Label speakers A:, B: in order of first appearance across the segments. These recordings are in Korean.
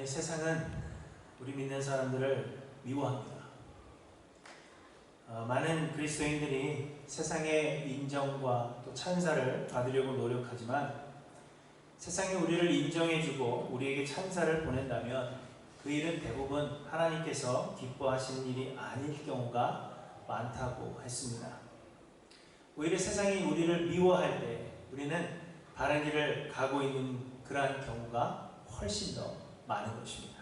A: 세상은 우리 믿는 사람들을 미워합니다. 많은 그리스도인들이 세상의 인정과 또 찬사를 받으려고 노력하지만 세상이 우리를 인정해주고 우리에게 찬사를 보낸다면 그 일은 대부분 하나님께서 기뻐하시는 일이 아닐 경우가 많다고 했습니다. 오히려 세상이 우리를 미워할 때 우리는 바른 길을 가고 있는 그러한 경우가 훨씬 더 많은 것입니다.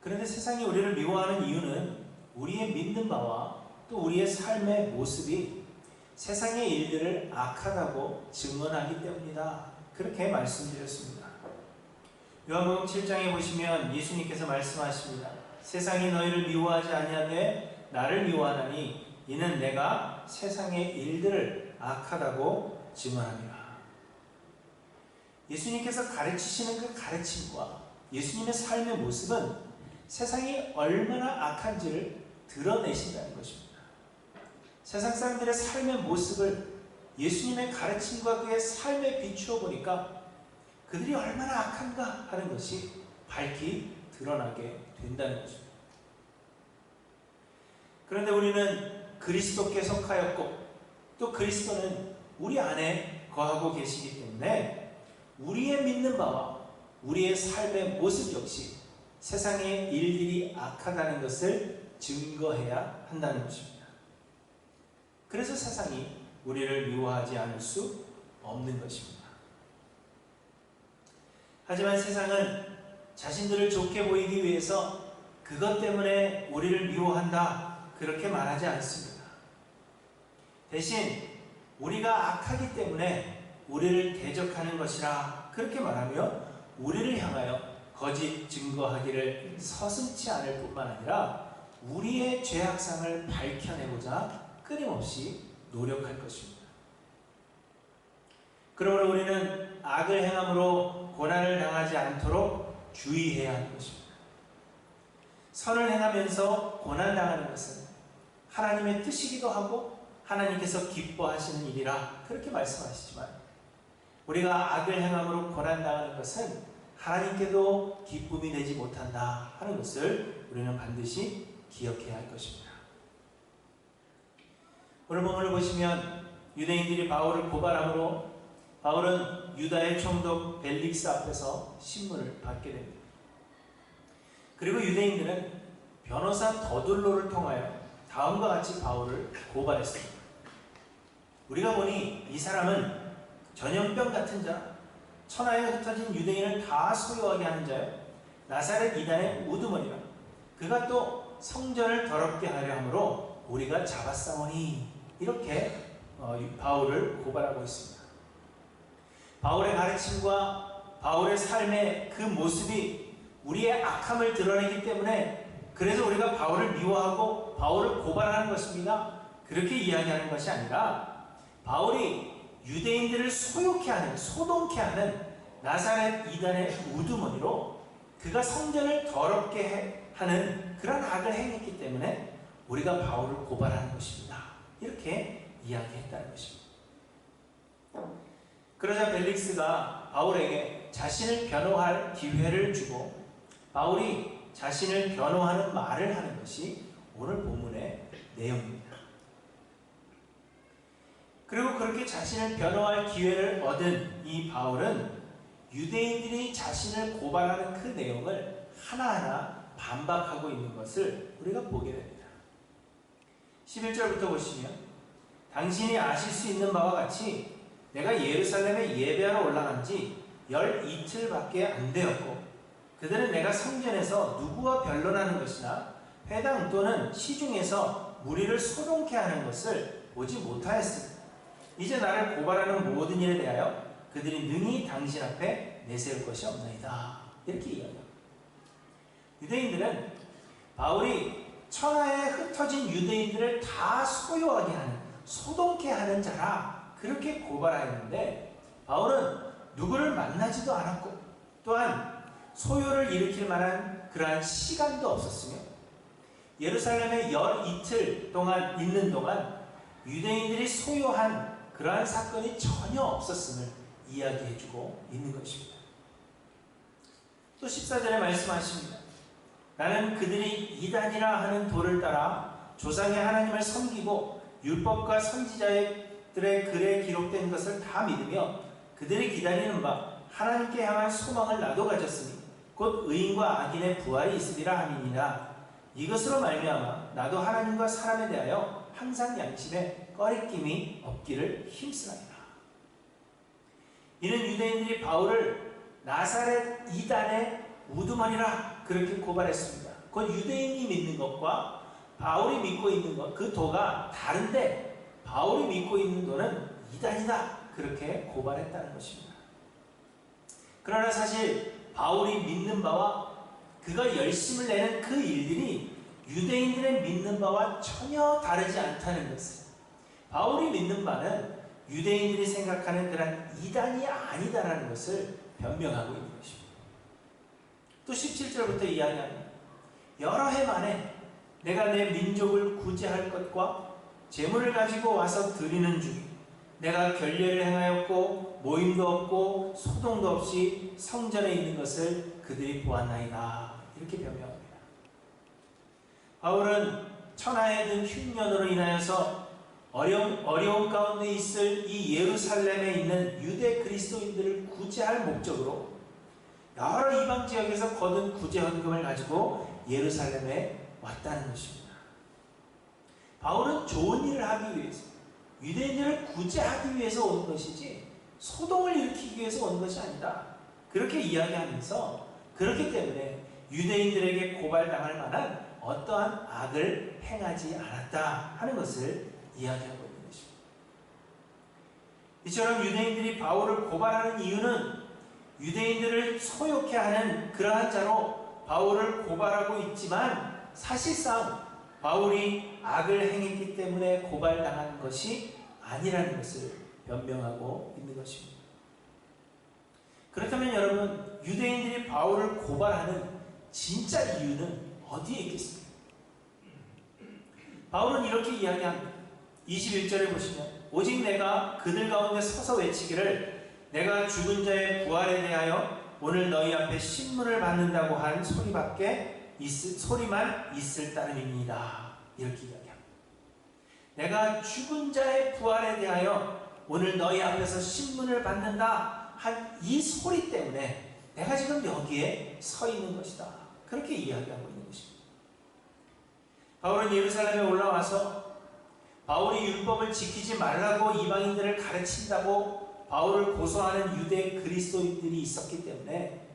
A: 그런데 세상이 우리를 미워하는 이유는 우리의 믿는 바와 또 우리의 삶의 모습이 세상의 일들을 악하다고 증언하기 때문이다. 그렇게 말씀드렸습니다. 요한복음 7장에 보시면 예수님께서 말씀하십니다. 세상이 너희를 미워하지 아니하되 나를 미워하나니 이는 내가 세상의 일들을 악하다고 증언합니다. 예수님께서 가르치시는 그 가르침과 예수님의 삶의 모습은 세상이 얼마나 악한지를 드러내신다는 것입니다. 세상 사람들의 삶의 모습을 예수님의 가르침과 그의 삶에 비추어 보니까 그들이 얼마나 악한가 하는 것이 밝히 드러나게 된다는 것입니다. 그런데 우리는 그리스도께 속하였고 또 그리스도는 우리 안에 거하고 계시기 때문에 우리의 믿는 바와 우리의 삶의 모습 역시 세상의 일들이 악하다는 것을 증거해야 한다는 것입니다. 그래서 세상이 우리를 미워하지 않을 수 없는 것입니다. 하지만 세상은 자신들을 좋게 보이기 위해서 그것 때문에 우리를 미워한다 그렇게 말하지 않습니다. 대신 우리가 악하기 때문에 우리를 대적하는 것이라 그렇게 말하며 우리를 향하여 거짓 증거하기를 서슴지 않을 뿐만 아니라 우리의 죄악상을 밝혀내고자 끊임없이 노력할 것입니다. 그러므로 우리는 악을 행함으로 고난을 당하지 않도록 주의해야 하는 것입니다. 선을 행하면서 고난당하는 것은 하나님의 뜻이기도 하고 하나님께서 기뻐하시는 일이라 그렇게 말씀하시지만 우리가 악을 행함으로 고난당하는 것은 하나님께도 기쁨이 되지 못한다 하는 것을 우리는 반드시 기억해야 할 것입니다. 오늘 본문을 보시면 유대인들이 바울을 고발함으로 바울은 유다의 총독 벨릭스 앞에서 신문을 받게 됩니다. 그리고 유대인들은 변호사 더둘로를 통하여 다음과 같이 바울을 고발했습니다. 우리가 보니 이 사람은 전염병 같은 자, 천하에 흩어진 유대인을 다 소유하게 하는 자요 나사렛 이단의 우두머니라. 그가 또 성전을 더럽게 하려 함으로 우리가 잡았사오니 이렇게 바울을 고발하고 있습니다. 바울의 가르침과 바울의 삶의 그 모습이 우리의 악함을 드러내기 때문에 그래서 우리가 바울을 미워하고 바울을 고발하는 것입니다. 그렇게 이야기하는 것이 아니라 바울이 유대인들을 소욕케 하는, 소동케 하는 나사렛 이단의 우두머니로 그가 성전을 더럽게 하는 그런 악을 행했기 때문에 우리가 바울을 고발하는 것입니다. 이렇게 이야기했다는 것입니다. 그러자 벨릭스가 바울에게 자신을 변호할 기회를 주고 바울이 자신을 변호하는 말을 하는 것이 오늘 본문의 내용입니다. 그리고 그렇게 자신을 변호할 기회를 얻은 이 바울은 유대인들이 자신을 고발하는 그 내용을 하나하나 반박하고 있는 것을 우리가 보게 됩니다. 11절부터 보시면 당신이 아실 수 있는 바와 같이 내가 예루살렘에 예배하러 올라간 지 12틀밖에 안 되었고 그들은 내가 성전에서 누구와 변론하는 것이나 회당 또는 시중에서 무리를 소동케 하는 것을 보지 못하였습니다. 이제 나를 고발하는 모든 일에 대하여 그들이 능히 당신 앞에 내세울 것이 없나이다. 이렇게 이야기합니다. 유대인들은 바울이 천하에 흩어진 유대인들을 다 소유하게 하는, 소동케 하는 자라 그렇게 고발하였는데 바울은 누구를 만나지도 않았고 또한 소요를 일으킬 만한 그러한 시간도 없었으며 예루살렘에 열 이틀 동안 있는 동안 유대인들이 소요한 그러한 사건이 전혀 없었음을 이야기해주고 있는 것입니다. 또 14절에 말씀하십니다. 나는 그들이 이단이라 하는 도를 따라 조상의 하나님을 섬기고 율법과 선지자들의 글에 기록된 것을 다 믿으며 그들이 기다리는 바 하나님께 향한 소망을 나도 가졌으니 곧 의인과 악인의 부활이 있으리라 함이니라. 이것으로 말미암아 나도 하나님과 사람에 대하여 항상 양심에 꺼리낌이 없기를 힘쓰나이다. 이는 유대인들이 바울을 나사렛 이단의 우두머리라 그렇게 고발했습니다. 곧 유대인이 믿는 것과 바울이 믿고 있는 것, 그 도가 다른데 바울이 믿고 있는 도는 이단이다 그렇게 고발했다는 것입니다. 그러나 사실 바울이 믿는 바와 그가 열심을 내는 그 일들이 유대인들의 믿는 바와 전혀 다르지 않다는 것을, 바울이 믿는 바는 유대인들이 생각하는 그런 이단이 아니다라는 것을 변명하고 있는 것입니다. 또 17절부터 이야기합니다. 여러 해 만에 내가 내 민족을 구제할 것과 재물을 가지고 와서 드리는 중에 내가 결례를 행하였고 모임도 없고 소동도 없이 성전에 있는 것을 그들이 보았나이다. 이렇게 변명합니다. 바울은 천하에 든 흉년으로 인하여서 어려운 가운데 있을 이 예루살렘에 있는 유대 그리스도인들을 구제할 목적으로 여러 이방 지역에서 거둔 구제 헌금을 가지고 예루살렘에 왔다는 것입니다. 바울은 좋은 일을 하기 위해서, 유대인들을 구제하기 위해서 온 것이지 소동을 일으키기 위해서 온 것이 아니다. 그렇게 이야기하면서 그렇기 때문에 유대인들에게 고발당할 만한 어떠한 악을 행하지 않았다 하는 것을 이야기하고 있는 것입니다. 이처럼 유대인들이 바울을 고발하는 이유는 유대인들을 소욕해 하는 그러한 자로 바울을 고발하고 있지만 사실상 바울이 악을 행했기 때문에 고발당한 것이 아니라는 것을 변명하고 있는 것입니다. 그렇다면 여러분, 유대인들이 바울을 고발하는 진짜 이유는 어디에 있겠습니까? 바울은 이렇게 이야기합니다. 21절에 보시면 오직 내가 그들 가운데 서서 외치기를 내가 죽은 자의 부활에 대하여 오늘 너희 앞에 신문을 받는다고 한 소리만 있을 따름입니다. 이렇게 이야기합니다. 내가 죽은 자의 부활에 대하여 오늘 너희 앞에서 신문을 받는다 한 이 소리 때문에 내가 지금 여기에 서 있는 것이다. 그렇게 이야기하고 있는 것입니다. 바울은 예루살렘에 올라와서 바울이 율법을 지키지 말라고 이방인들을 가르친다고 바울을 고소하는 유대 그리스도인들이 있었기 때문에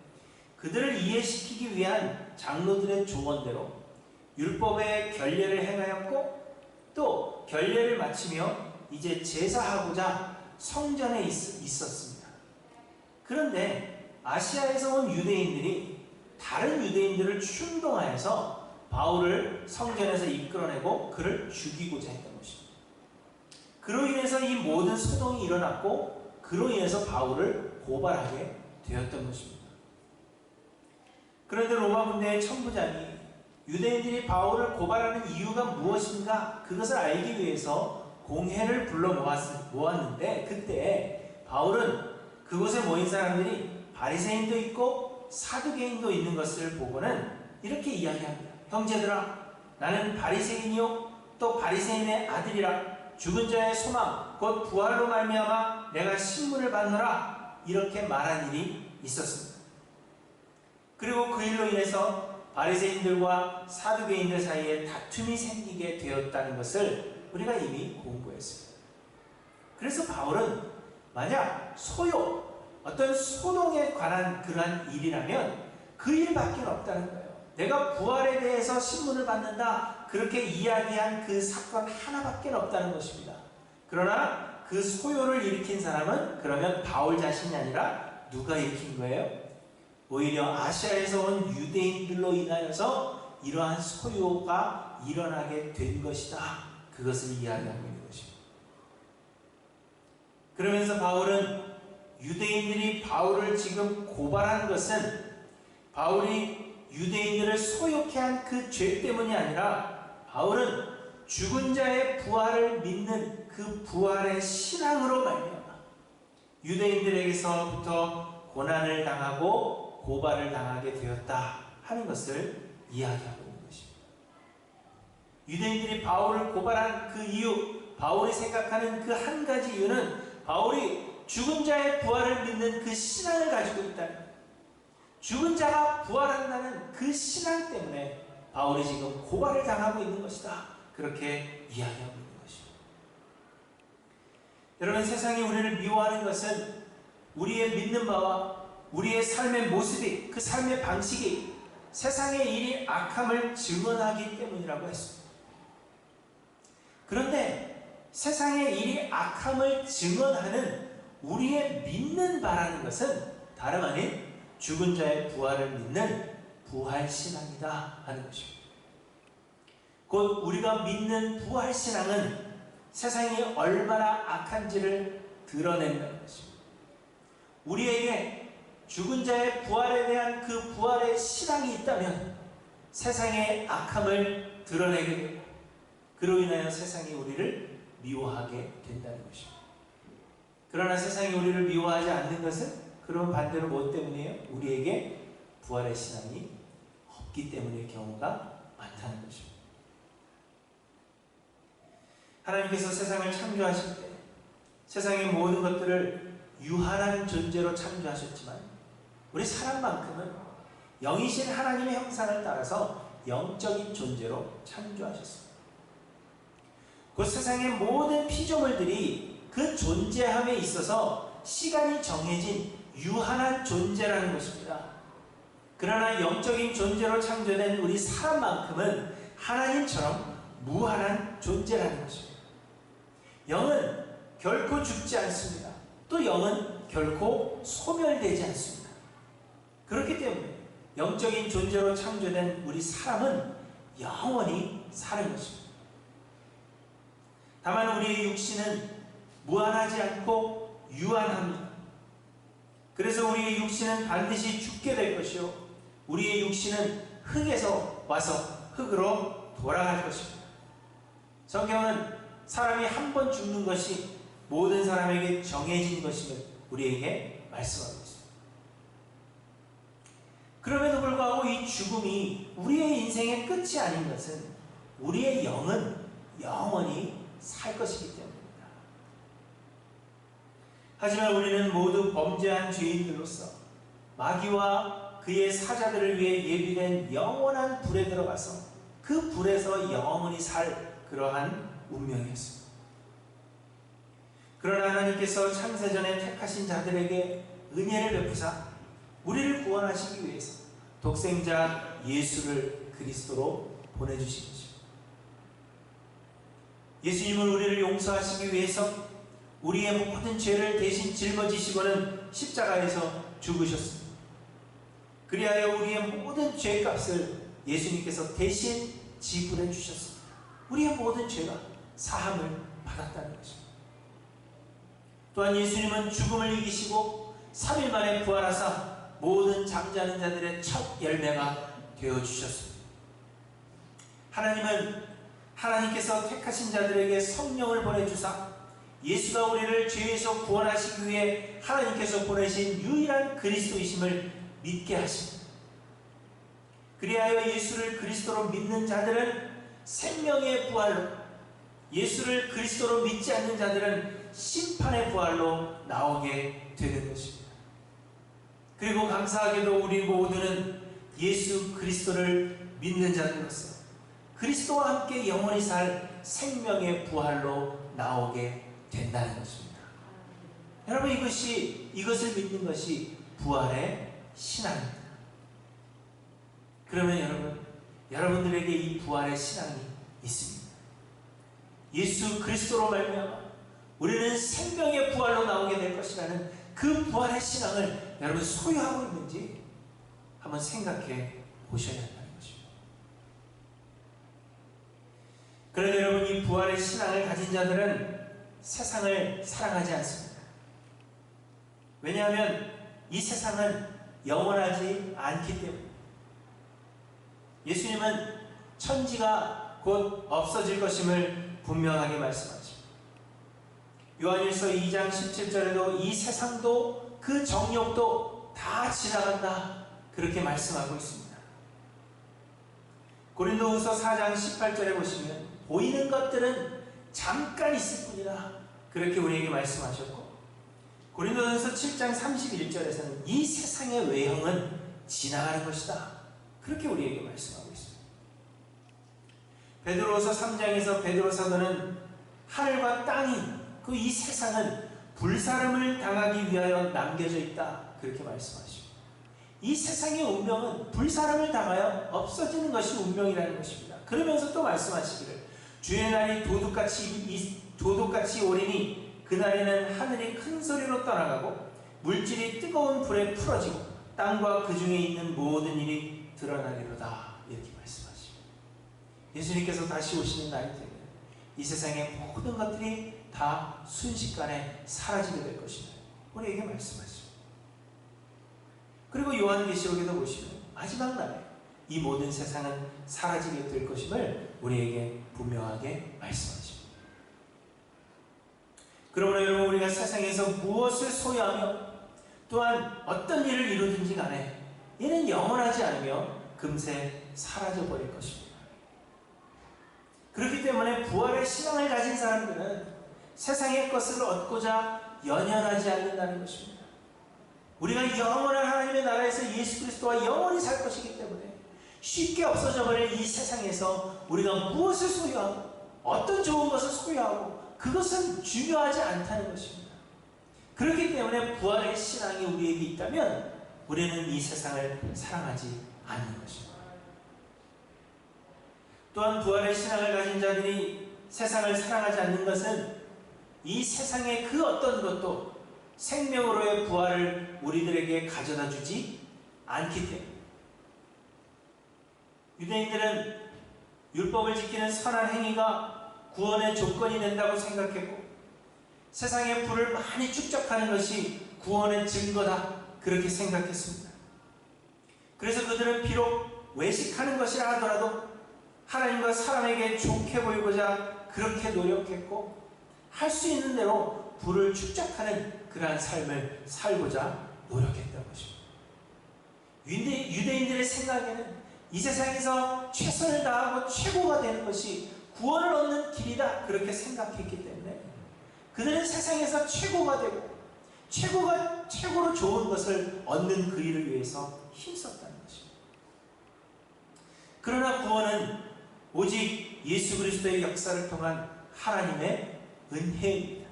A: 그들을 이해시키기 위한 장로들의 조언대로 율법의 결례를 행하였고 또 결례를 마치며 이제 제사하고자 성전에 있었습니다. 그런데 아시아에서 온 유대인들이 다른 유대인들을 충동하여서 바울을 성전에서 이끌어내고 그를 죽이고자 했던 것입니다. 그로 인해서 이 모든 소동이 일어났고 그로 인해서 바울을 고발하게 되었던 것입니다. 그런데 로마 군대의 천부장이 유대인들이 바울을 고발하는 이유가 무엇인가 그것을 알기 위해서 공회를 불러 모았는데 그때 바울은 그곳에 모인 사람들이 바리새인도 있고 사두개인도 있는 것을 보고는 이렇게 이야기합니다. 형제들아, 나는 바리새인이요 또 바리새인의 아들이라 죽은 자의 소망 곧 부활로 말미암아 내가 신문을 받노라 이렇게 말한 일이 있었습니다. 그리고 그 일로 인해서 바리새인들과 사두개인들 사이에 다툼이 생기게 되었다는 것을 우리가 이미 공부했습니다. 그래서 바울은 만약 어떤 소동에 관한 그러한 일이라면 그 일밖에 없다는 거예요. 내가 부활에 대해서 신문을 받는다 그렇게 이야기한 그 사건 하나밖에 없다는 것입니다. 그러나 그 소요를 일으킨 사람은 그러면 바울 자신이 아니라 누가 일으킨 거예요? 오히려 아시아에서 온 유대인들로 인하여서 이러한 소요가 일어나게 된 것이다. 그것을 이야기하고 있는 것입니다. 그러면서 바울은 유대인들이 바울을 지금 고발한 것은 바울이 유대인들을 소욕해 한 그 죄 때문이 아니라 바울은 죽은 자의 부활을 믿는 그 부활의 신앙으로 말미암아 유대인들에게서부터 고난을 당하고 고발을 당하게 되었다 하는 것을 이야기하고 있는 것입니다. 유대인들이 바울을 고발한 그 이유, 바울이 생각하는 그 한 가지 이유는 바울이 죽은 자의 부활을 믿는 그 신앙을 가지고 있다는, 죽은 자가 부활한다는 그 신앙 때문에 바울이 지금 고발을 당하고 있는 것이다, 그렇게 이야기하고 있는 것입니다. 여러분, 세상이 우리를 미워하는 것은 우리의 믿는 바와 우리의 삶의 모습이, 그 삶의 방식이 세상의 일이 악함을 증언하기 때문이라고 했습니다. 그런데 세상의 일이 악함을 증언하는 우리의 믿는 바라는 것은 다름 아닌 죽은 자의 부활을 믿는 부활신앙이다 하는 것입니다. 곧 우리가 믿는 부활신앙은 세상이 얼마나 악한지를 드러낸다는 것입니다. 우리에게 죽은 자의 부활에 대한 그 부활의 신앙이 있다면 세상의 악함을 드러내게 되고, 그로 인하여 세상이 우리를 미워하게 된다는 것입니다. 그러나 세상이 우리를 미워하지 않는 것은 그런 반대로 무엇 때문이에요? 우리에게 부활의 신앙이 없기 때문의 경우가 많다는 것입니다. 하나님께서 세상을 창조하실 때 세상의 모든 것들을 유한한 존재로 창조하셨지만 우리 사람만큼은 영이신 하나님의 형상을 따라서 영적인 존재로 창조하셨습니다. 그 세상의 모든 피조물들이 그 존재함에 있어서 시간이 정해진 유한한 존재라는 것입니다. 그러나 영적인 존재로 창조된 우리 사람만큼은 하나님처럼 무한한 존재라는 것입니다. 영은 결코 죽지 않습니다. 또 영은 결코 소멸되지 않습니다. 그렇기 때문에 영적인 존재로 창조된 우리 사람은 영원히 사는 것입니다. 다만 우리의 육신은 무한하지 않고 유한합니다. 그래서 우리의 육신은 반드시 죽게 될 것이요, 우리의 육신은 흙에서 와서 흙으로 돌아갈 것입니다. 성경은 사람이 한 번 죽는 것이 모든 사람에게 정해진 것임을 우리에게 말씀하고 있습니다. 그럼에도 불구하고 이 죽음이 우리의 인생의 끝이 아닌 것은 우리의 영은 영원히 살 것이기 때문입니다. 하지만 우리는 모두 범죄한 죄인들로서 마귀와 그의 사자들을 위해 예비된 영원한 불에 들어가서 그 불에서 영원히 살 그러한 운명이었습니다. 그러나 하나님께서 창세전에 택하신 자들에게 은혜를 베푸사 우리를 구원하시기 위해서 독생자 예수를 그리스도로 보내주신 것입니다. 예수님은 우리를 용서하시기 위해서 우리의 모든 죄를 대신 짊어지시고는 십자가에서 죽으셨습니다. 그리하여 우리의 모든 죄값을 예수님께서 대신 지불해 주셨습니다. 우리의 모든 죄가 사함을 받았다는 것입니다. 또한 예수님은 죽음을 이기시고 3일 만에 부활하사 모든 잠자는 자들의 첫 열매가 되어주셨습니다. 하나님은 하나님께서 택하신 자들에게 성령을 보내주사 예수가 우리를 죄에서 구원하시기 위해 하나님께서 보내신 유일한 그리스도이심을 믿게 하십니다. 그리하여 예수를 그리스도로 믿는 자들은 생명의 부활로, 예수를 그리스도로 믿지 않는 자들은 심판의 부활로 나오게 되는 것입니다. 그리고 감사하게도 우리 모두는 예수 그리스도를 믿는 자들로서 그리스도와 함께 영원히 살 생명의 부활로 나오게 된다는 것입니다. 여러분, 이것을 믿는 것이 부활의 신앙입니다. 그러면 여러분들에게 이 부활의 신앙이 있습니다. 예수 그리스도로 말미암아 우리는 생명의 부활로 나오게 될 것이라는 그 부활의 신앙을 여러분 소유하고 있는지 한번 생각해 보셔야 한다는 것입니다. 그런데 여러분, 이 부활의 신앙을 가진 자들은 세상을 사랑하지 않습니다. 왜냐하면 이 세상은 영원하지 않기 때문에. 예수님은 천지가 곧 없어질 것임을 분명하게 말씀하십니다. 요한일서 2장 17절에도 이 세상도 그 정욕도 다 지나간다 그렇게 말씀하고 있습니다. 고린도후서 4장 18절에 보시면 보이는 것들은 잠깐 있을 뿐이라 그렇게 우리에게 말씀하셨고, 고린도전서 7장 31절에서는 이 세상의 외형은 지나가는 것이다 그렇게 우리에게 말씀하고 있습니다. 베드로후서 3장에서 베드로 사도는 하늘과 땅이 그 이 세상은 불사름을 당하기 위하여 남겨져 있다 그렇게 말씀하십니다. 이 세상의 운명은 불사름을 당하여 없어지는 것이 운명이라는 것입니다. 그러면서 또 말씀하시기를 주의 날이 도둑같이 오리니 그날에는 하늘이 큰 소리로 떠나가고 물질이 뜨거운 불에 풀어지고 땅과 그 중에 있는 모든 일이 드러나리로다 이렇게 말씀하십니다. 예수님께서 다시 오시는 날이 되면 이 세상의 모든 것들이 다 순식간에 사라지게 될 것입니다. 우리에게 말씀하십니다. 그리고 요한계시록에도 보시면 마지막 날에 이 모든 세상은 사라지게 될 것임을 우리에게 분명하게 말씀하십니다. 그러므로 여러분, 우리가 세상에서 무엇을 소유하며 또한 어떤 일을 이루든지 간에 이는 영원하지 않으며 금세 사라져버릴 것입니다. 그렇기 때문에 부활의 신앙을 가진 사람들은 세상의 것을 얻고자 연연하지 않는다는 것입니다. 우리가 영원한 하나님의 나라에서 예수 그리스도와 영원히 살 것이기 때문에 쉽게 없어져 버릴 이 세상에서 우리가 무엇을 소유하고 어떤 좋은 것을 소유하고 그것은 중요하지 않다는 것입니다. 그렇기 때문에 부활의 신앙이 우리에게 있다면 우리는 이 세상을 사랑하지 않는 것입니다. 또한 부활의 신앙을 가진 자들이 세상을 사랑하지 않는 것은 이 세상의 그 어떤 것도 생명으로의 부활을 우리들에게 가져다 주지 않기 때문에, 유대인들은 율법을 지키는 선한 행위가 구원의 조건이 된다고 생각했고 세상의 불을 많이 축적하는 것이 구원의 증거다 그렇게 생각했습니다. 그래서 그들은 비록 외식하는 것이라 하더라도 하나님과 사람에게 좋게 보이고자 그렇게 노력했고 할 수 있는 대로 불을 축적하는 그러한 삶을 살고자 노력했던 것입니다. 유대인들의 생각에는 이 세상에서 최선을 다하고 최고가 되는 것이 구원을 얻는 길이다 그렇게 생각했기 때문에 그들은 세상에서 최고가 되고 최고로 좋은 것을 얻는 그 일을 위해서 힘썼다는 것입니다. 그러나 구원은 오직 예수 그리스도의 역사를 통한 하나님의 은혜입니다.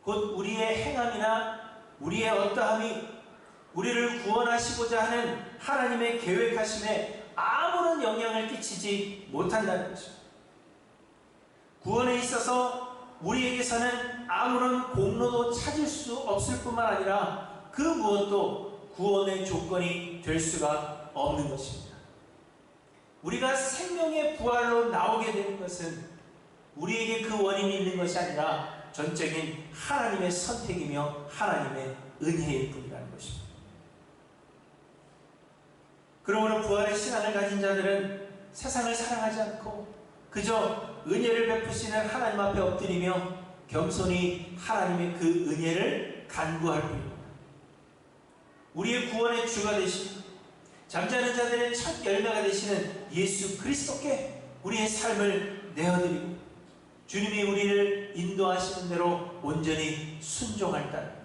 A: 곧 우리의 행함이나 우리의 어떠함이 우리를 구원하시고자 하는 하나님의 계획하심에 아무런 영향을 끼치지 못한다는 것입니다. 구원에 있어서 우리에게서는 아무런 공로도 찾을 수 없을 뿐만 아니라 그 무엇도 구원의 조건이 될 수가 없는 것입니다. 우리가 생명의 부활로 나오게 되는 것은 우리에게 그 원인이 있는 것이 아니라 전적인 하나님의 선택이며 하나님의 은혜일 뿐이라는 것입니다. 그러므로 부활의 신앙을 가진 자들은 세상을 사랑하지 않고 그저 은혜를 베푸시는 하나님 앞에 엎드리며 겸손히 하나님의 그 은혜를 간구할 뿐입니다. 우리의 구원의 주가 되신 잠자는 자들의 첫 열매가 되시는 예수 그리스도께 우리의 삶을 내어드리고 주님이 우리를 인도하시는 대로 온전히 순종할 따릅니다.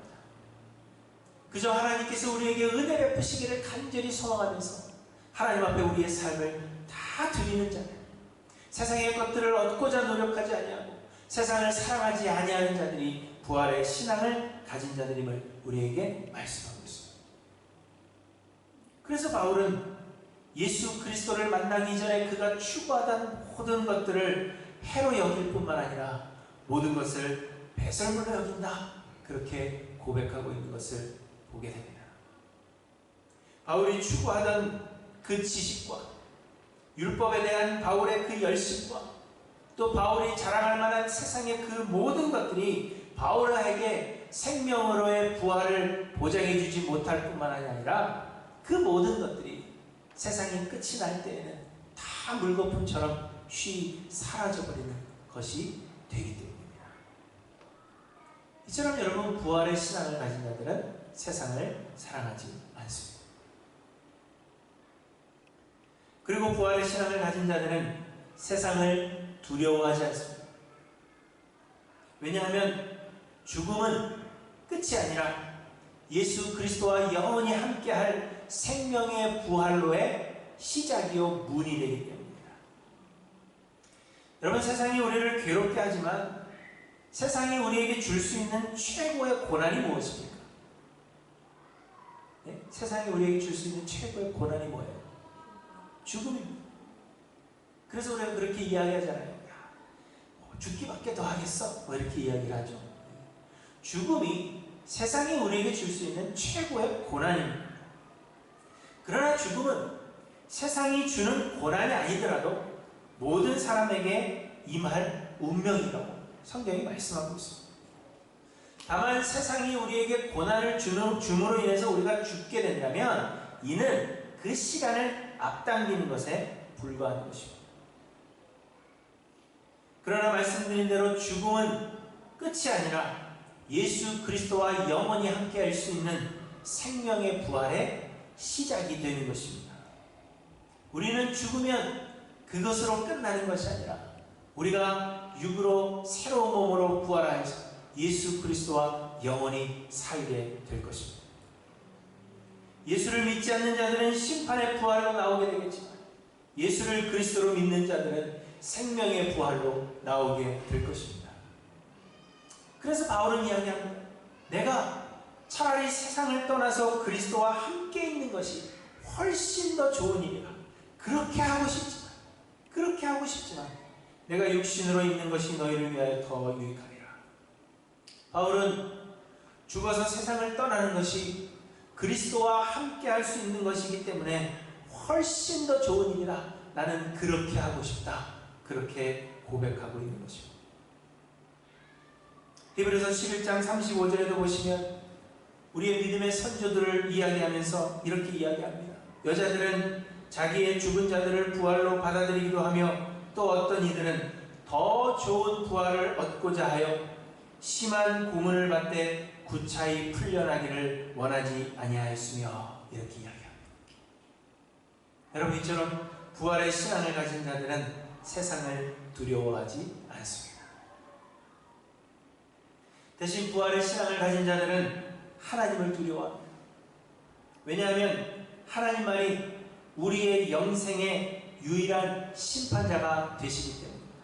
A: 그저 하나님께서 우리에게 은혜 베푸시기를 간절히 소망하면서 하나님 앞에 우리의 삶을 다 드리는 자들, 세상의 것들을 얻고자 노력하지 아니하고 세상을 사랑하지 아니하는 자들이 부활의 신앙을 가진 자들임을 우리에게 말씀하고 있습니다. 그래서 바울은 예수 그리스도를 만나기 전에 그가 추구하던 모든 것들을 해로 여길 뿐만 아니라 모든 것을 배설물로 여긴다 그렇게 고백하고 있는 것을 보게 됩니다. 바울이 추구하던 그 지식과 율법에 대한 바울의 그 열심과 또 바울이 자랑할 만한 세상의 그 모든 것들이 바울에게 생명으로의 부활을 보장해 주지 못할 뿐만 아니라 그 모든 것들이 세상이 끝이 날 때에는 다 물거품처럼 쉬 사라져버리는 것이 되기 때문입니다. 이처럼 여러분 부활의 신앙을 가진 자들은 세상을 사랑하지 않습니다. 그리고 부활의 신앙을 가진 자들은 세상을 두려워하지 않습니다. 왜냐하면 죽음은 끝이 아니라 예수 그리스도와 영원히 함께할 생명의 부활로의 시작이요 문이 되기 때문입니다. 여러분, 세상이 우리를 괴롭게 하지만 세상이 우리에게 줄 수 있는 최고의 고난이 무엇입니까? 네? 세상이 우리에게 줄 수 있는 최고의 고난이 뭐예요? 죽음입니다. 그래서 우리가 그렇게 이야기하잖아요. 야, 죽기밖에 더 하겠어? 뭐 이렇게 이야기를 하죠. 죽음이 세상이 우리에게 줄 수 있는 최고의 고난입니다. 그러나 죽음은 세상이 주는 고난이 아니더라도 모든 사람에게 임할 운명이라고 성경이 말씀하고 있습니다. 다만 세상이 우리에게 고난을 줌으로 인해서 우리가 죽게 된다면 이는 그 시간을 앞당기는 것에 불과한 것입니다. 그러나 말씀드린 대로 죽음은 끝이 아니라 예수 그리스도와 영원히 함께할 수 있는 생명의 부활의 시작이 되는 것입니다. 우리는 죽으면 그것으로 끝나는 것이 아니라 우리가 육으로 새로운 몸으로 부활하여서 예수 그리스도와 영원히 살게 될 것입니다. 예수를 믿지 않는 자들은 심판의 부활로 나오게 되겠지만 예수를 그리스도로 믿는 자들은 생명의 부활로 나오게 될 것입니다. 그래서 바울은 이야기합니다. 내가 차라리 세상을 떠나서 그리스도와 함께 있는 것이 훨씬 더 좋은 일이라. 그렇게 하고 싶지만 내가 육신으로 있는 것이 너희를 위하여 더 유익하리라. 바울은 죽어서 세상을 떠나는 것이 그리스도와 함께 할 수 있는 것이기 때문에 훨씬 더 좋은 일이라. 나는 그렇게 하고 싶다. 그렇게 고백하고 있는 것입니다. 히브리서 11장 35절에도 보시면 우리의 믿음의 선조들을 이야기하면서 이렇게 이야기합니다. 여자들은 자기의 죽은 자들을 부활로 받아들이기도 하며 또 어떤 이들은 더 좋은 부활을 얻고자 하여 심한 고문을 받되 구차히 풀려나기를 원하지 아니하였으며 이렇게 이야기합니다. 여러분, 이처럼 부활의 신앙을 가진 자들은 세상을 두려워하지 않습니다. 대신 부활의 신앙을 가진 자들은 하나님을 두려워합니다. 왜냐하면 하나님 말이 우리의 영생의 유일한 심판자가 되시기 때문입니다.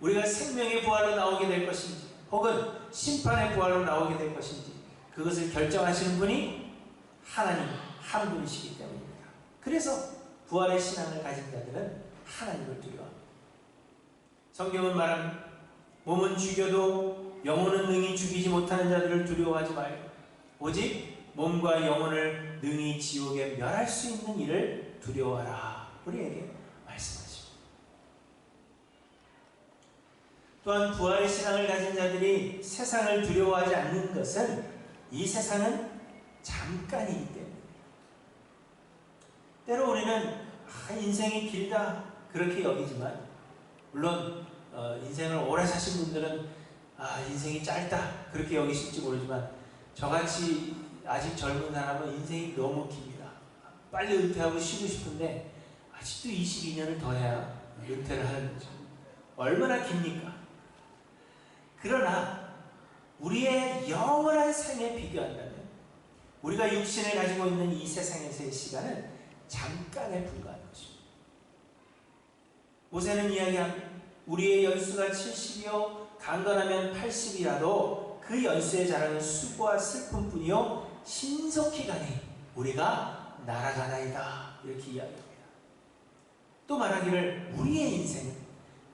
A: 우리가 생명의 부활로 나오게 될 것인지 혹은 심판의 부활로 나오게 될 것인지 그것을 결정하시는 분이 하나님 한 분이시기 때문입니다. 그래서 부활의 신앙을 가진 자들은 하나님을 두려워합니다. 성경은 말합니다. 몸은 죽여도 영혼은 능히 죽이지 못하는 자들을 두려워하지 말고 오직 몸과 영혼을 능히 지옥에 멸할 수 있는 일을 두려워하라. 우리에게 말씀하십니다. 또한 부활의 신앙을 가진 자들이 세상을 두려워하지 않는 것은 이 세상은 잠깐이기 때문입니다. 때로 우리는 인생이 길다 그렇게 여기지만 물론 인생을 오래 사신 분들은 인생이 짧다 그렇게 여기실지 모르지만 저같이 아직 젊은 사람은 인생이 너무 깁니다. 빨리 은퇴하고 쉬고 싶은데 아직도 22년을 더 해야 은퇴를 하는 거죠. 얼마나 깁니까? 그러나 우리의 영원한 삶에 비교한다면 우리가 육신을 가지고 있는 이 세상에서의 시간은 잠깐에 불과한 것입니다. 모세는 이야기합니다. 우리의 연수가 70이요 강건하면 80이라도 그 연수에 자라는 수고와 슬픔뿐이요 신속히 가니 우리가 날아가나이다. 이렇게 이야기합니다. 또 말하기를 우리의 인생은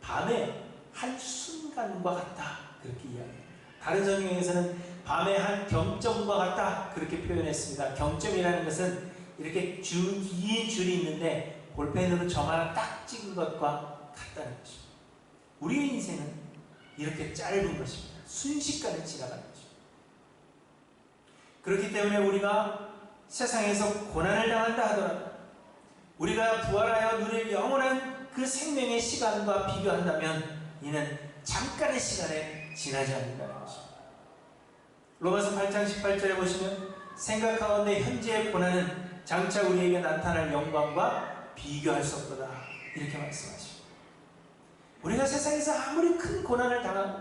A: 밤의 한 순간과 같다. 그렇게 이야기합니다. 다른 성경에서는 밤의 한 경점과 같다. 그렇게 표현했습니다. 경점이라는 것은 이렇게 긴 줄이 있는데 볼펜으로 점 하나 딱 찍은 것과 같다는 것입니다. 우리의 인생은 이렇게 짧은 것입니다. 순식간에 지나가는 것입니다. 그렇기 때문에 우리가 세상에서 고난을 당한다 하더라도 우리가 부활하여 누릴 영원한 그 생명의 시간과 비교한다면 이는 잠깐의 시간에 지나지 않는다는 것입니다. 로마서 8장 18절에 보시면 생각하건대 현재의 고난은 장차 우리에게 나타날 영광과 비교할 수 없도다. 이렇게 말씀하십니다. 우리가 세상에서 아무리 큰 고난을 당하고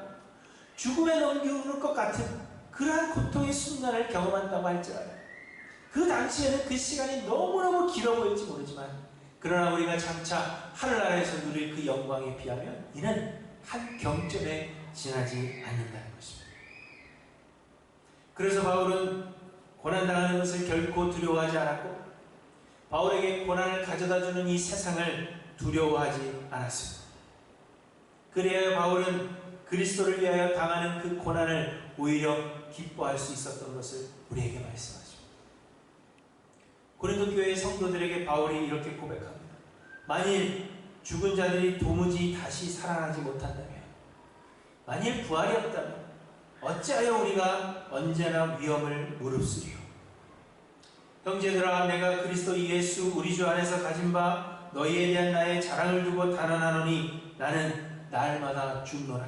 A: 죽음에 넘겨오는 것 같은 그러한 고통의 순간을 경험한다고 할지라도 그 당시에는 그 시간이 너무너무 길어 보일지 모르지만 그러나 우리가 장차 하늘나라에서 누릴 그 영광에 비하면 이는 한 경점에 지나지 않는다는 것입니다. 그래서 바울은 고난당하는 것을 결코 두려워하지 않았고 바울에게 고난을 가져다주는 이 세상을 두려워하지 않았습니다. 그래야 바울은 그리스도를 위하여 당하는 그 고난을 오히려 기뻐할 수 있었던 것을 우리에게 말씀하십니다. 고린도 교회의 성도들에게 바울이 이렇게 고백합니다. 만일 죽은 자들이 도무지 다시 살아나지 못한다면, 만일 부활이 없다면 어찌하여 우리가 언제나 위험을 무릅쓰리요. 형제들아, 내가 그리스도 예수 우리 주 안에서 가진 바 너희에 대한 나의 자랑을 두고 단언하노니 나는 날마다 죽노라.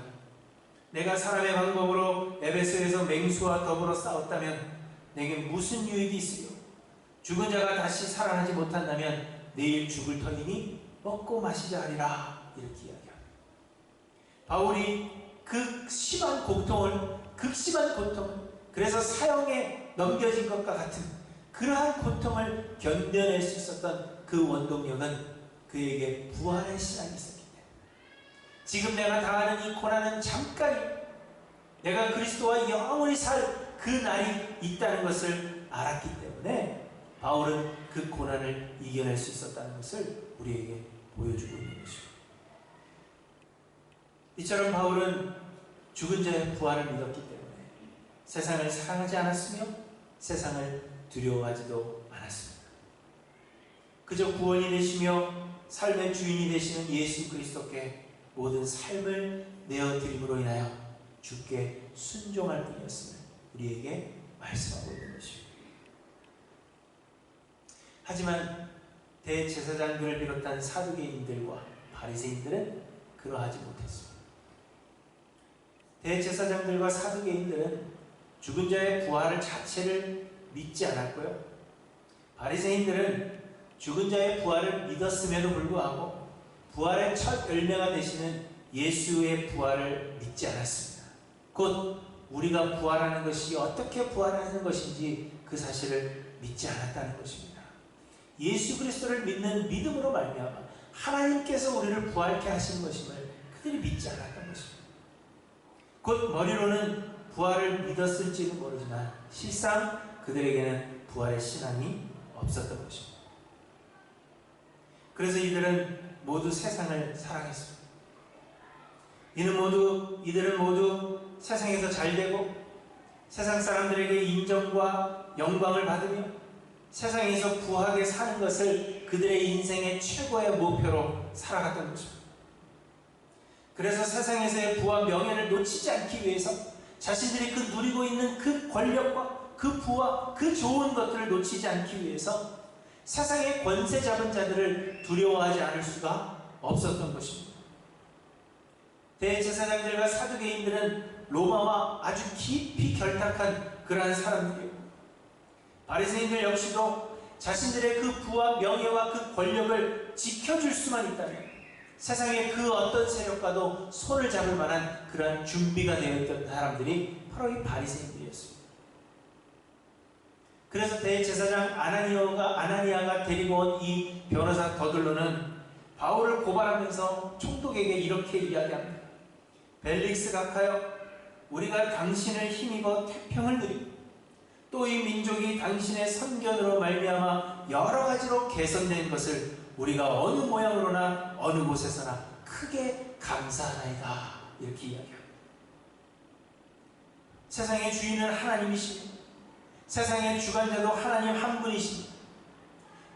A: 내가 사람의 방법으로 에베소에서 맹수와 더불어 싸웠다면 내게 무슨 유익이 있으리요. 죽은 자가 다시 살아나지 못한다면 내일 죽을 터이니 먹고 마시자 하리라. 이렇게 이야기합니다. 바울이 극심한 고통을, 그래서 사형에 넘겨진 것과 같은 그러한 고통을 견뎌낼 수 있었던 그 원동력은 그에게 부활의 신앙이 있었기 때문에 지금 내가 당하는 이 고난은 잠깐이고 내가 그리스도와 영원히 살 그 날이 있다는 것을 알았기 때문에 바울은 그 고난을 이겨낼 수 있었다는 것을 우리에게 보여주고 있는 것입니다. 이처럼 바울은 죽은 자의 부활을 믿었기 때문에 세상을 사랑하지 않았으며 세상을 두려워하지도 않았습니다. 그저 구원이 되시며 삶의 주인이 되시는 예수 그리스도께 모든 삶을 내어드림으로 인하여 주께 순종할 뿐이었음을 우리에게 말씀하고 있는 것입니다. 하지만 대제사장들을 비롯한 사두개인들과 바리새인들은 그러하지 못했습니다. 대제사장들과 사두개인들은 죽은 자의 부활을 자체를 믿지 않았고요. 바리새인들은 죽은 자의 부활을 믿었음에도 불구하고 부활의 첫 열매가 되시는 예수의 부활을 믿지 않았습니다. 곧 우리가 부활하는 것이 어떻게 부활하는 것인지 그 사실을 믿지 않았다는 것입니다. 예수 그리스도를 믿는 믿음으로 말미암아 하나님께서 우리를 부활케 하신 것임을 그들이 믿지 않았던 것입니다. 곧 머리로는 부활을 믿었을지는 모르지만 실상 그들에게는 부활의 신앙이 없었던 것입니다. 그래서 이들은 모두 세상을 사랑했습니다. 이들은 모두 세상에서 잘되고 세상 사람들에게 인정과 영광을 받으며 세상에서 부하게 사는 것을 그들의 인생의 최고의 목표로 살아갔던 것입니다. 그래서 세상에서의 부와 명예를 놓치지 않기 위해서 자신들이 그 누리고 있는 그 권력과 그 부와 그 좋은 것들을 놓치지 않기 위해서 세상의 권세 잡은 자들을 두려워하지 않을 수가 없었던 것입니다. 대제사장들과 사두개인들은 로마와 아주 깊이 결탁한 그러한 사람들이었고 바리새인들 역시도 자신들의 그 부와 명예와 그 권력을 지켜줄 수만 있다면 세상의 그 어떤 세력과도 손을 잡을 만한 그러한 준비가 되어 있던 사람들이 바로 이 바리새인들이었습니다. 그래서 대제사장 아나니아가 데리고 온 이 변호사 더들로는 바울을 고발하면서 총독에게 이렇게 이야기합니다. 벨릭스 각하여, 우리가 당신을 힘입어 태평을 누리고 또 이 민족이 당신의 선견으로 말미암아 여러 가지로 개선된 것을 우리가 어느 모양으로나 어느 곳에서나 크게 감사하나이다. 이렇게 이야기합니다. 세상의 주인은 하나님이시며 세상의 주관자도 하나님 한 분이십니다.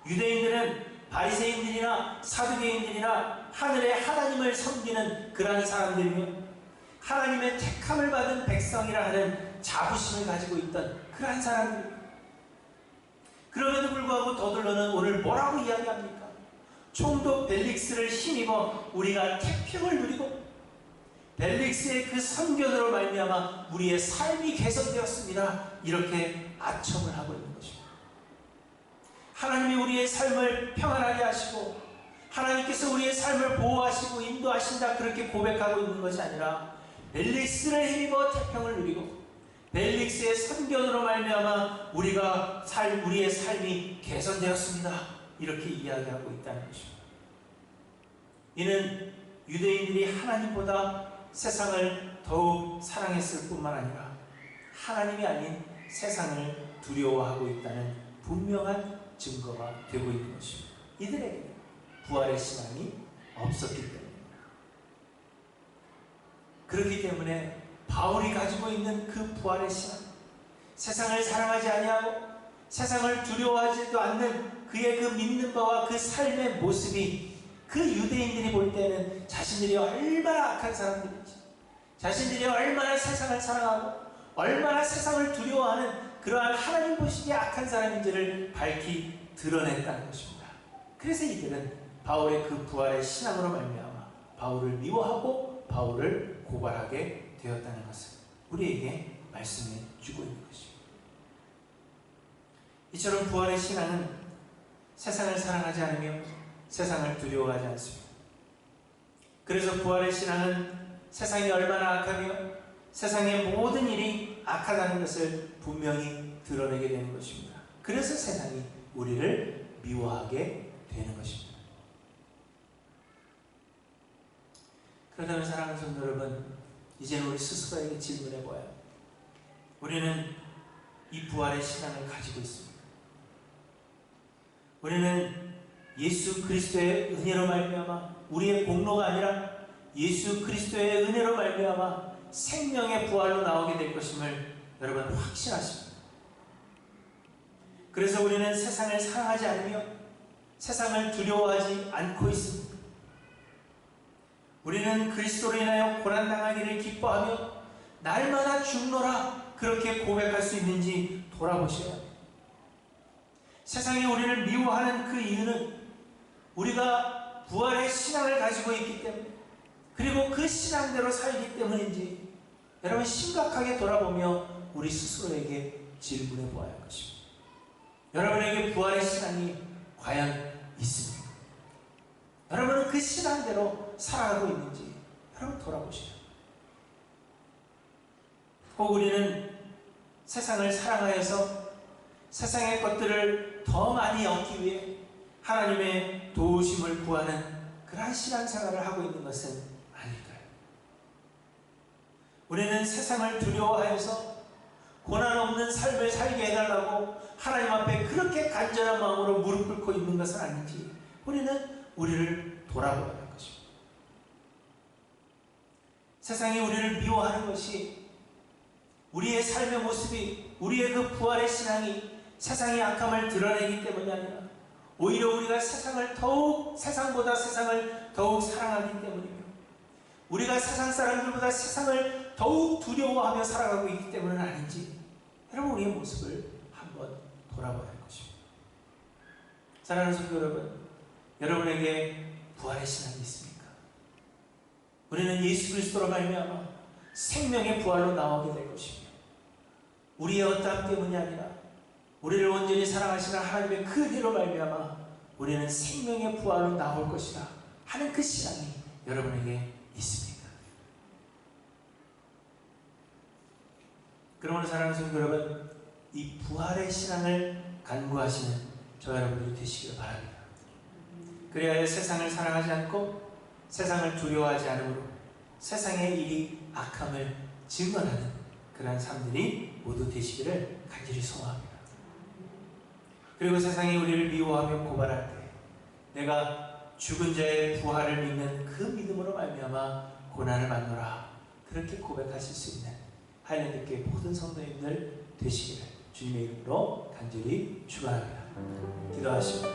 A: 유대인들은 바리새인들이나 사두개인들이나 하늘의 하나님을 섬기는 그러한 사람들이며 하나님의 택함을 받은 백성이라 하는 자부심을 가지고 있던 그러한 사람들입니다. 그럼에도 불구하고 더들로는 오늘 뭐라고 이야기합니까? 총독 벨릭스를 힘입어 우리가 태평을 누리고 벨릭스의 그 선견으로 말미암아 우리의 삶이 개선되었습니다. 이렇게 아첨을 하고 있는 것입니다. 하나님이 우리의 삶을 평안하게 하시고 하나님께서 우리의 삶을 보호하시고 인도하신다, 그렇게 고백하고 있는 것이 아니라 벨릭스를 힘입어 태평을 누리고 벨릭스의 선견으로 말미암아 우리의 삶이 개선되었습니다, 이렇게 이야기하고 있다는 것입니다. 이는 유대인들이 하나님보다 세상을 더욱 사랑했을 뿐만 아니라 하나님이 아닌 세상을 두려워하고 있다는 분명한 증거가 되고 있는 것입니다. 이들에게는 부활의 신앙이 없었기 때문입니다. 그렇기 때문에 바울이 가지고 있는 그 부활의 신앙, 세상을 사랑하지 아니하고 세상을 두려워하지도 않는 그의 그 믿는 바와 그 삶의 모습이 그 유대인들이 볼 때는 자신들이 얼마나 악한 사람들인지, 자신들이 얼마나 세상을 사랑하고 얼마나 세상을 두려워하는 그러한 하나님 보시기에 악한 사람인지를 밝히 드러냈다는 것입니다. 그래서 이들은 바울의 그 부활의 신앙으로 말미암아 바울을 미워하고 바울을 고발하게 되었다는 것을 우리에게 말씀해 주고 있는 것입니다. 이처럼 부활의 신앙은 세상을 사랑하지 않으며 세상을 두려워하지 않습니다. 그래서 부활의 신앙은 세상이 얼마나 악하며 세상의 모든 일이 악하다는 것을 분명히 드러내게 되는 것입니다. 그래서 세상이 우리를 미워하게 되는 것입니다. 그렇다면 사랑하는 성도 여러분, 이제는 우리 스스로에게 질문해 보아요. 우리는 이 부활의 신앙을 가지고 있습니다. 우리는 예수 그리스도의 은혜로 말미암아 우리의 공로가 아니라 예수 그리스도의 은혜로 말미암아 생명의 부활로 나오게 될 것임을 여러분 확신하십니다. 그래서 우리는 세상을 사랑하지 않으며 세상을 두려워하지 않고 있습니다. 우리는 그리스도로 인하여 고난당하기를 기뻐하며 날마다 죽노라, 그렇게 고백할 수 있는지 돌아보셔야 합니다. 세상이 우리를 미워하는 그 이유는 우리가 부활의 신앙을 가지고 있기 때문에, 그리고 그 신앙대로 살기 때문인지 여러분 심각하게 돌아보며 우리 스스로에게 질문해 보아야 할 것입니다. 여러분에게 부활의 신앙이 과연 있습니까? 여러분은 그 신앙대로 살아가고 있는지 여러분 돌아보시죠. 혹 우리는 세상을 사랑하여서 세상의 것들을 더 많이 얻기 위해 하나님의 도우심을 구하는 그러한 신앙생활을 하고 있는 것은 아닐까요? 우리는 세상을 두려워하여서 고난 없는 삶을 살게 해달라고 하나님 앞에 그렇게 간절한 마음으로 무릎 꿇고 있는 것은 아닌지 우리는 우리를 돌아보아야 할 것입니다. 세상이 우리를 미워하는 것이 우리의 삶의 모습이, 우리의 그 부활의 신앙이 세상의 악함을 드러내기 때문이 아니라 오히려 우리가 세상보다 세상을 더욱 사랑하기 때문이며 우리가 세상 사람들보다 세상을 더욱 두려워하며 살아가고 있기 때문은 아닌지 여러분 우리의 모습을 한번 돌아봐야 할 것입니다. 사랑하는 성도 여러분, 여러분에게 부활의 신앙이 있습니까? 우리는 예수 그리스도로 말미암아 생명의 부활로 나오게 될 것이며 우리의 어떠함 때문이 아니라 우리를 온전히 사랑하시는 하나님의 그 은혜로 말미암아 우리는 생명의 부활로 나올 것이다 하는 그 신앙이 여러분에게 있습니까? 그러므로 사랑하는 성도 여러분, 이 부활의 신앙을 간구하시는 저 여러분들이 되시기를 바랍니다. 그래야 세상을 사랑하지 않고 세상을 두려워하지 않으므로 세상의 일이 악함을 증언하는 그러한 삶들이 모두 되시기를 간절히 소망합니다. 그리고 세상이 우리를 미워하며 고발할 때 내가 죽은 자의 부활을 믿는 그 믿음으로 말미암아 고난을 받노라, 그렇게 고백하실 수 있는 하이랜드교회 모든 성도님들 되시기를 주님의 이름으로 간절히 축원합니다. 기도하시고